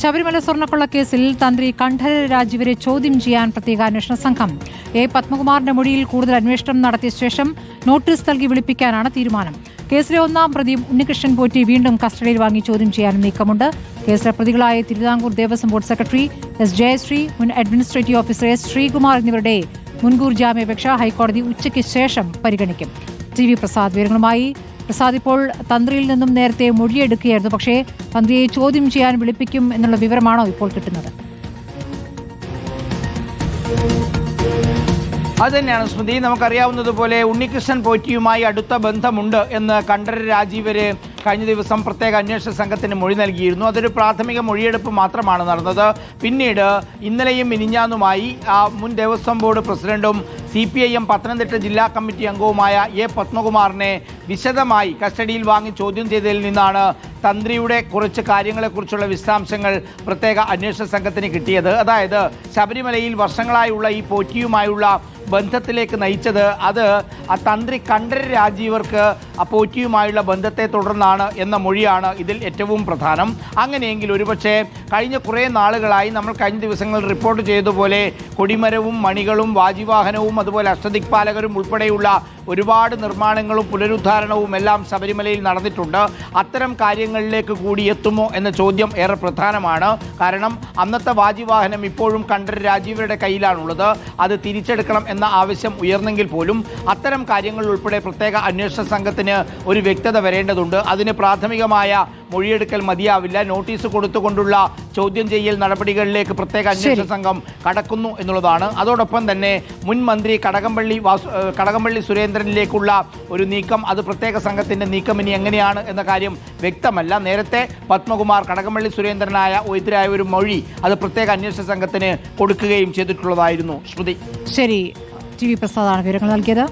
ശബരിമല സ്വർണ്ണക്കൊള്ളക്കേസിൽ തന്ത്രി കണ്ഠര രാജീവരെ ചോദ്യം ചെയ്യാൻ പ്രത്യേക അന്വേഷണ സംഘം പത്മകുമാറിന്റെ മൊഴിയിൽ കൂടുതൽ അന്വേഷണം നടത്തിയ ശേഷം നോട്ടീസ് നൽകി വിളിപ്പിക്കാനാണ് തീരുമാനം. കേസിലെ ഒന്നാം പ്രതി ഉണ്ണികൃഷ്ണൻ പോറ്റി വീണ്ടും കസ്റ്റഡിയിൽ വാങ്ങി ചോദ്യം ചെയ്യാനും നീക്കമുണ്ട്. കേസിലെ പ്രതികളായ Thiruvithamkoor Devaswom board secretary S Jayasree, മുൻ അഡ്മിനിസ്ട്രേറ്റീവ് ഓഫീസർ എസ് ശ്രീകുമാർ എന്നിവരുടെ മുൻകൂർ ജാമ്യാപേക്ഷ ഹൈക്കോടതി ഉച്ചയ്ക്ക് ശേഷം പരിഗണിക്കും. ടി വി പ്രസാദ് വിവരങ്ങളുമായി. പ്രസാദ്, ഇപ്പോൾ തന്ത്രിയിൽ നിന്നും നേരത്തെ മൊഴിയെടുക്കുകയായിരുന്നു, പക്ഷേ തന്ത്രിയെ ചോദ്യം ചെയ്യാൻ വിളിപ്പിക്കും എന്നുള്ള വിവരമാണോ ഇപ്പോൾ കിട്ടുന്നത്? അതുതന്നെയാണ് സ്മൃതി. നമുക്കറിയാവുന്നതുപോലെ ഉണ്ണികൃഷ്ണൻ പോറ്റിയുമായി അടുത്ത ബന്ധമുണ്ട് എന്ന് കണ്ഠര രാജീവര് കഴിഞ്ഞ ദിവസം പ്രത്യേക അന്വേഷണ സംഘത്തിന് മൊഴി നൽകിയിരുന്നു. അതൊരു പ്രാഥമിക മൊഴിയെടുപ്പ് മാത്രമാണ് നടന്നത്. പിന്നീട് ഇന്നലെയും മിനിഞ്ഞാന്നുമായി മുൻ ദേവസ്വം ബോർഡ് പ്രസിഡന്റും CPIM പത്തനംതിട്ട ജില്ലാ കമ്മിറ്റി അംഗവുമായ പത്മകുമാറിനെ വിശദമായി കസ്റ്റഡിയിൽ വാങ്ങി ചോദ്യം ചെയ്തതിൽ നിന്നാണ് തന്ത്രിയുടെ കുറച്ച് കാര്യങ്ങളെക്കുറിച്ചുള്ള വിശദാംശങ്ങൾ പ്രത്യേക അന്വേഷണ സംഘത്തിന് കിട്ടിയത്. അതായത് ശബരിമലയിൽ വർഷങ്ങളായുള്ള ഈ പോറ്റിയുമായുള്ള ബന്ധത്തിലേക്ക് നയിച്ചത് അത് തന്ത്രി കണ്ഠര രാജീവർക്ക് പോറ്റിയുമായുള്ള ബന്ധത്തെ തുടർന്നാണ് എന്ന മൊഴിയാണ് ഇതിൽ ഏറ്റവും പ്രധാനം. അങ്ങനെയെങ്കിൽ ഒരുപക്ഷെ കഴിഞ്ഞ കുറേ നാളുകളായി നമ്മൾ കഴിഞ്ഞ ദിവസങ്ങളിൽ റിപ്പോർട്ട് ചെയ്തതുപോലെ കൊടിമരവും മണികളും വാജിവാഹനവും അതുപോലെ അഷ്ടദിക്പാലകരും ഉൾപ്പെടെയുള്ള ഒരുപാട് നിർമ്മാണങ്ങളും പുനരുദ്ധാരണവും എല്ലാം ശബരിമലയിൽ നടന്നിട്ടുണ്ട്. അത്തരം കാര്യങ്ങളിലേക്ക് കൂടി എത്തുമോ എന്ന ചോദ്യം ഏറെ പ്രധാനമാണ്. കാരണം അന്നത്തെ വാജിവാഹനം ഇപ്പോഴും കണ്ഠര രാജീവരുടെ കയ്യിലാണുള്ളത്. അത് തിരിച്ചെടുക്കണം എന്ന ആവശ്യം ഉയർന്നെങ്കിൽ പോലും അത്തരം കാര്യങ്ങൾ ഉൾപ്പെടെ പ്രത്യേക അന്വേഷണ സംഘത്തിന് ഒരു വ്യക്തത വരേണ്ടതുണ്ട്. അതിന് പ്രാഥമികമായ മൊഴിയെടുക്കൽ മതിയാവില്ല. നോട്ടീസ് കൊടുത്തുകൊണ്ടുള്ള ചോദ്യം ചെയ്യൽ നടപടികളിലേക്ക് പ്രത്യേക അന്വേഷണ സംഘം കടക്കുന്നു എന്നുള്ളതാണ്. അതോടൊപ്പം തന്നെ മുൻ മന്ത്രി കടകംപള്ളി സുരേന്ദ്രനിലേക്കുള്ള ഒരു നീക്കം, അത് പ്രത്യേക സംഘത്തിന്റെ നീക്കം ഇനി എങ്ങനെയാണ് എന്ന കാര്യം വ്യക്തമല്ല. നേരത്തെ പത്മകുമാർ കടകംപള്ളി സുരേന്ദ്രനായ എതിരായ ഒരു മൊഴി അത് പ്രത്യേക അന്വേഷണ സംഘത്തിന് കൊടുക്കുകയും ചെയ്തിട്ടുള്ളതായിരുന്നു. ശ്രുതി, ശരി. ടി വി പ്രസാദാണ് വിവരങ്ങൾ നൽകിയത്.